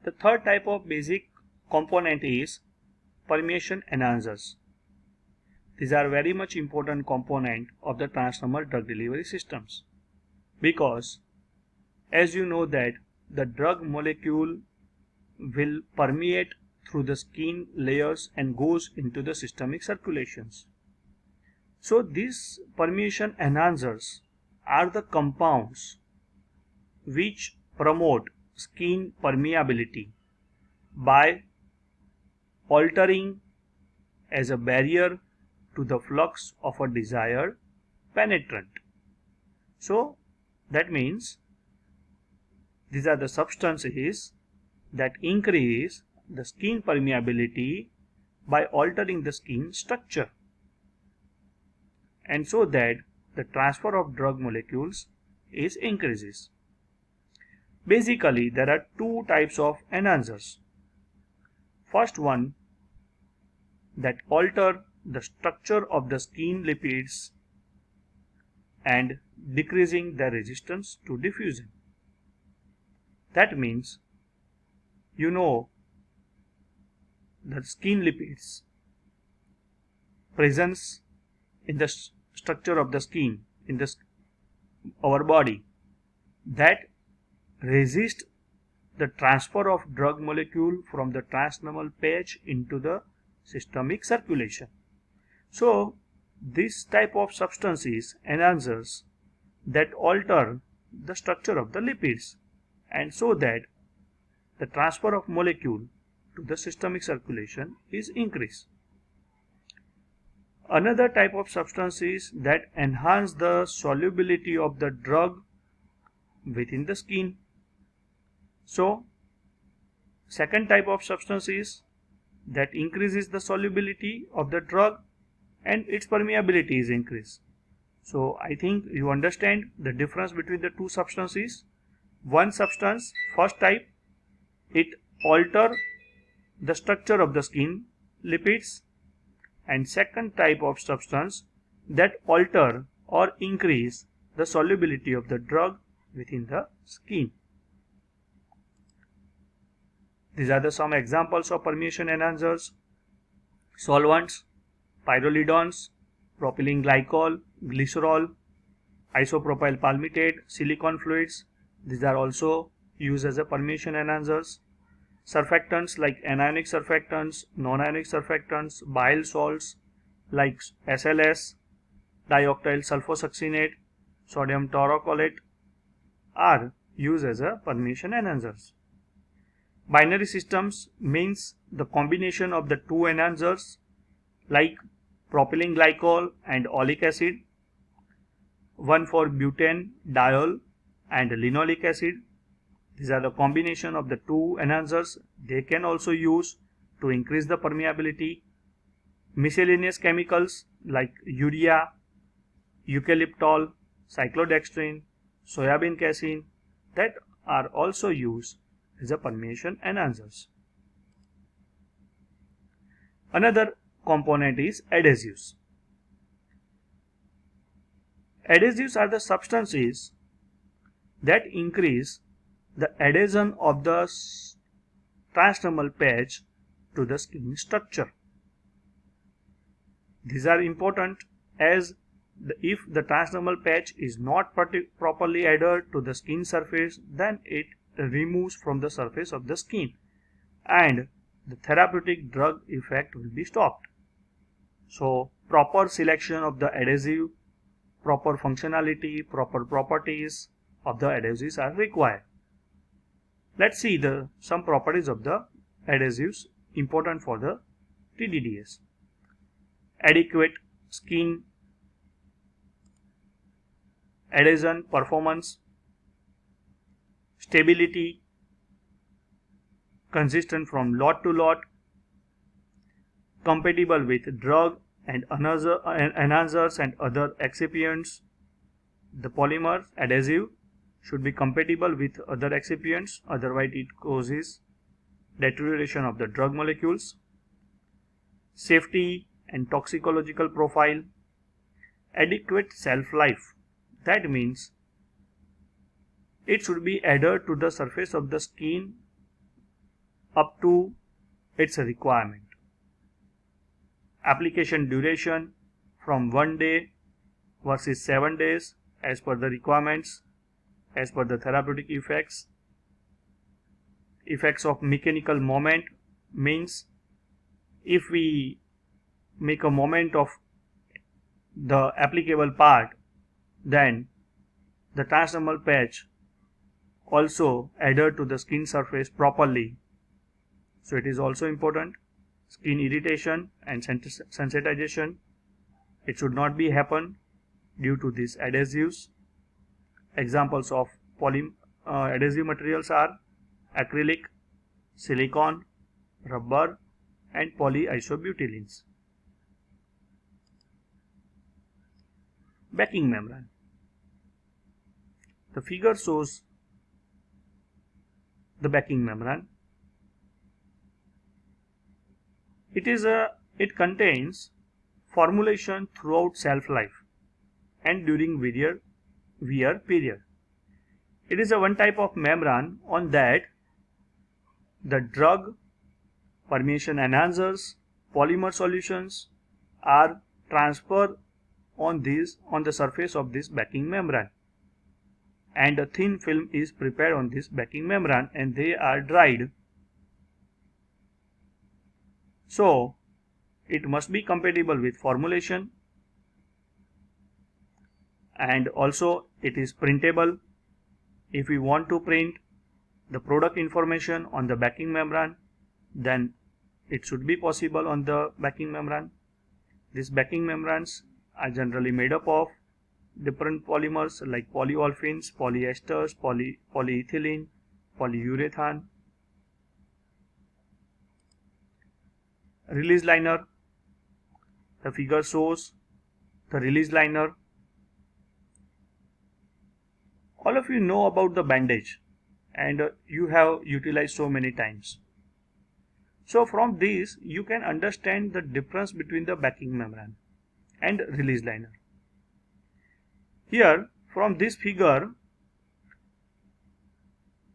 The third type of basic component is permeation enhancers. These are very much important component of the transdermal drug delivery systems, because as you know that the drug molecule will permeate through the skin layers and goes into the systemic circulations. So these permeation enhancers are the compounds which promote skin permeability by altering as a barrier to the flux of a desired penetrant. So that means these are the substances that increase the skin permeability by altering the skin structure, and so that the transfer of drug molecules is increases. Basically, there are two types of enhancers. First one, that alter the structure of the skin lipids and decreasing their resistance to diffusion. That means, you know, the skin lipids presence in the structure of the skin in our body that resist the transfer of drug molecule from the transdermal patch into the systemic circulation. So this type of substances enhancers that alter the structure of the lipids, and so that the transfer of molecule to the systemic circulation is increased. Another type of substances that enhance the solubility of the drug within the skin. So second type of substance is that increases the solubility of the drug and its permeability is increased. So I think you understand the difference between the two substances. One substance, first type, it alter the structure of the skin lipids, and second type of substance that alter or increase the solubility of the drug within the skin. These are some examples of permeation enhancers: solvents, pyrrolidons, propylene glycol, glycerol, isopropyl palmitate, silicon fluids. These are also used as a permeation enhancers. Surfactants like anionic surfactants, non-ionic surfactants, bile salts like SLS, dioctyl sulfosuccinate, sodium taurocholate are used as a permeation enhancers. Binary systems means the combination of the two enhancers like propylene glycol and oleic acid, one for butane, diol and linoleic acid. These are the combination of the two enhancers. They can also use to increase the permeability. Miscellaneous chemicals like urea, eucalyptol, cyclodextrin, soybean casein, that are also used as a permeation enhancers. Another component is adhesives. Adhesives are the substances that increase the adhesion of the transdermal patch to the skin structure. These are important as if the transdermal patch is not properly adhered to the skin surface, then it removes from the surface of the skin and the therapeutic drug effect will be stopped. So proper selection of the adhesive, proper functionality, proper properties of the adhesives are required. Let's see some properties of the adhesives important for the TDDS. Adequate skin adhesion performance, stability, consistent from lot to lot, compatible with drug and enhancers and other excipients. The polymer adhesive should be compatible with other excipients, otherwise it causes deterioration of the drug molecules. Safety and toxicological profile, adequate shelf life. That means it should be adhered to the surface of the skin up to its requirement. Application duration from 1 day versus 7 days as per the requirements, as per the therapeutic effects. Effects of mechanical moment means if we make a moment of the applicable part, then the transdermal patch also adhere to the skin surface properly. So it is also important. Skin irritation and sensitization, it should not be happen due to these adhesives. Examples of adhesive materials are acrylic, silicone, rubber and polyisobutylenes. Backing membrane. The figure shows the backing membrane. It contains formulation throughout shelf life and during wear period. It is a one type of membrane on that the drug, permeation enhancers, polymer solutions are transferred on the surface of this backing membrane, and a thin film is prepared on this backing membrane and they are dried. So it must be compatible with formulation, and also it is printable. If we want to print the product information on the backing membrane, then it should be possible on the backing membrane. These backing membranes are generally made up of different polymers like polyolefins, polyesters, polyethylene, polyurethane. Release liner. The figure shows the release liner. All of you know about the bandage and you have utilized so many times. So from this you can understand the difference between the backing membrane and release liner. Here from this figure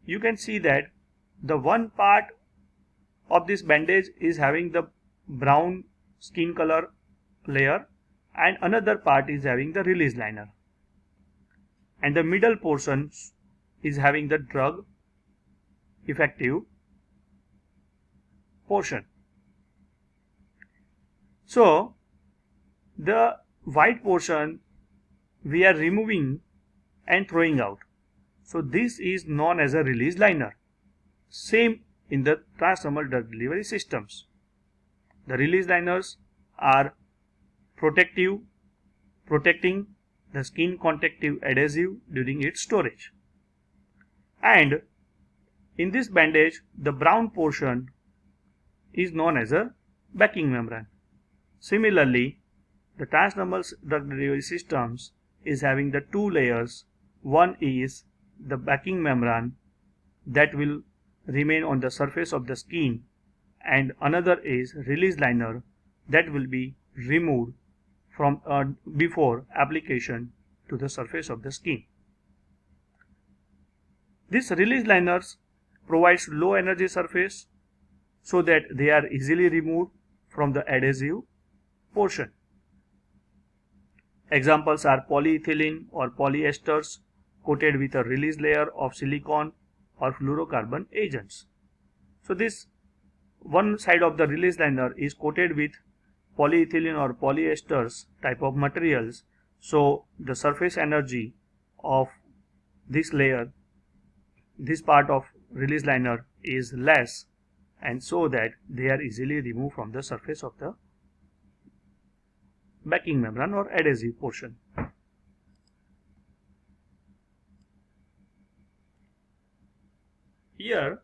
you can see that the one part of this bandage is having the brown skin color layer and another part is having the release liner, and the middle portion is having the drug effective portion. So the white portion we are removing and throwing out. So this is known as a release liner. Same in the transdermal drug delivery systems. The release liners are protecting the skin contactive adhesive during its storage. And in this bandage, the brown portion is known as a backing membrane. Similarly, the transdermal drug delivery systems is having the two layers. One is the backing membrane that will remain on the surface of the skin, and another is release liner that will be removed from before application to the surface of the skin. This release liners provides low energy surface so that they are easily removed from the adhesive portion. Examples are polyethylene or polyesters coated with a release layer of silicone or fluorocarbon agents. So this one side of the release liner is coated with polyethylene or polyesters type of materials, so the surface energy of this layer, this part of release liner is less, and so that they are easily removed from the surface of the backing membrane or adhesive portion. Here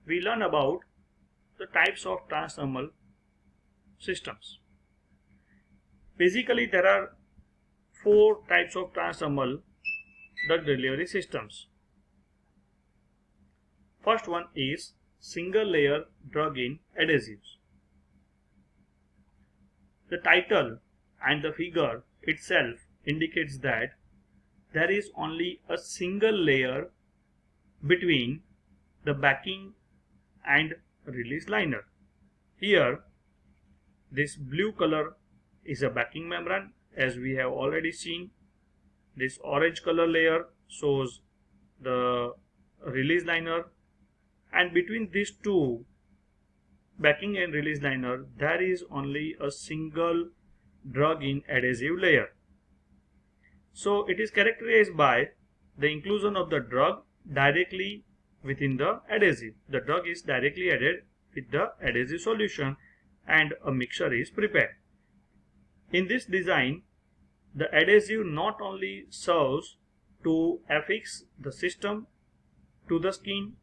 we learn about the types of transdermal systems. Basically there are 4 types of transdermal drug delivery systems. First one is single layer drug-in adhesives. The title and the figure itself indicates that there is only a single layer between the backing and release liner. Here, this blue color is a backing membrane, as we have already seen. This orange color layer shows the release liner, and between these two, backing and release liner, there is only a single drug-in adhesive layer. So it is characterized by the inclusion of the drug directly within the adhesive. The drug is directly added with the adhesive solution and a mixture is prepared. In this design, the adhesive not only serves to affix the system to the skin,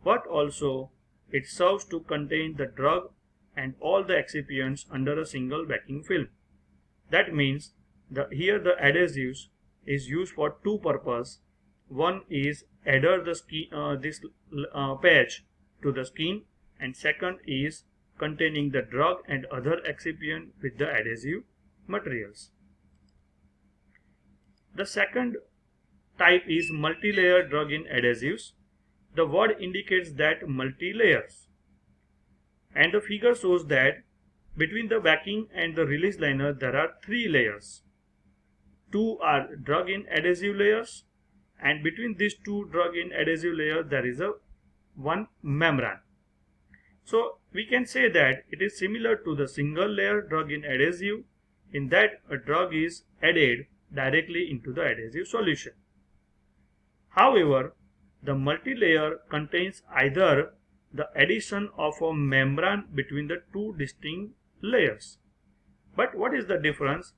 but also it serves to contain the drug and all the excipients under a single backing film. That means here the adhesives is used for two purposes. One is adhere the skin, this patch to the skin, and second is containing the drug and other excipient with the adhesive materials. The second type is multi-layer drug-in adhesives. The word indicates that multi-layers, and the figure shows that between the backing and the release liner there are three layers. Two are drug-in adhesive layers, and between these two drug-in adhesive layers there is one membrane. So we can say that it is similar to the single layer drug-in adhesive in that a drug is added directly into the adhesive solution. However, the multi-layer contains either the addition of a membrane between the two distinct layers. But what is the difference?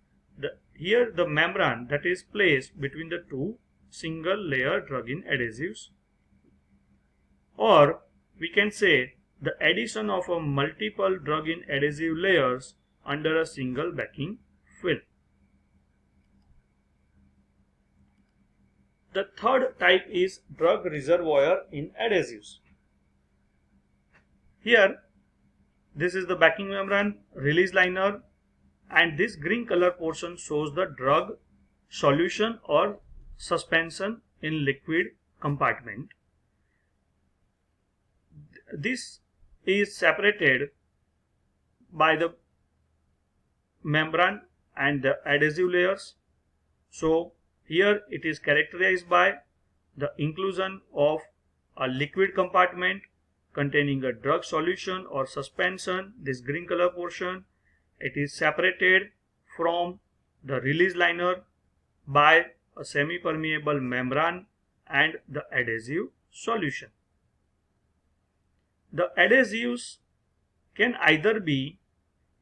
Here the membrane that is placed between the two single layer drug-in adhesives, or we can say the addition of a multiple drug-in adhesive layers under a single backing film. The third type is drug reservoir in adhesives. Here, this is the backing membrane, release liner, and this green color portion shows the drug solution or suspension in liquid compartment. This is separated by the membrane and the adhesive layers. So here it is characterized by the inclusion of a liquid compartment containing a drug solution or suspension, this green color portion. It is separated from the release liner by a semi-permeable membrane and the adhesive solution. The adhesives can either be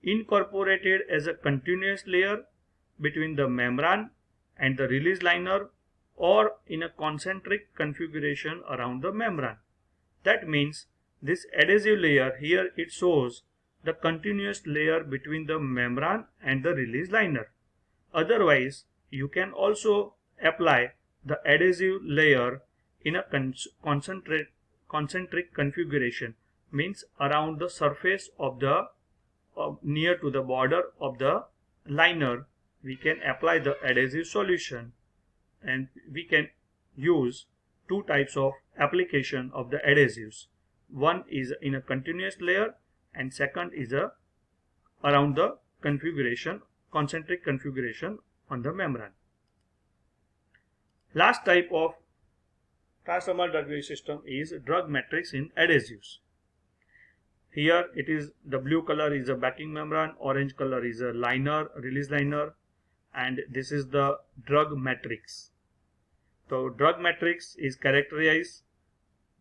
incorporated as a continuous layer between the membrane and the release liner, or in a concentric configuration around the membrane. That means this adhesive layer here, it shows the continuous layer between the membrane and the release liner. Otherwise, you can also apply the adhesive layer in a concentric configuration, means around the surface of the near to the border of the liner. We can apply the adhesive solution, and we can use two types of application of the adhesives. One is in a continuous layer and second is around the configuration, concentric configuration on the membrane. Last type of transdermal drug release system is drug matrix in adhesives. Here it is the blue color is a backing membrane, orange color is a liner, release liner, and this is the drug matrix. So drug matrix is characterized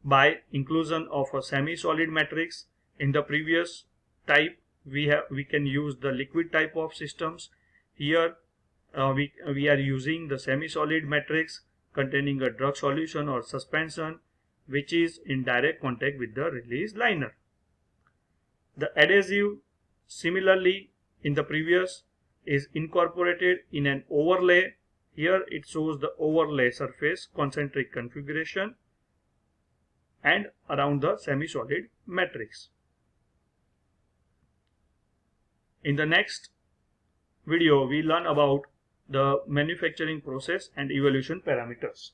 by inclusion of a semi-solid matrix. In the previous type we can use the liquid type of systems. Here we are using the semi-solid matrix containing a drug solution or suspension which is in direct contact with the release liner. The adhesive similarly in the previous is incorporated in an overlay. Here it shows the overlay surface concentric configuration and around the semi-solid matrix. In the next video we learn about the manufacturing process and evolution parameters.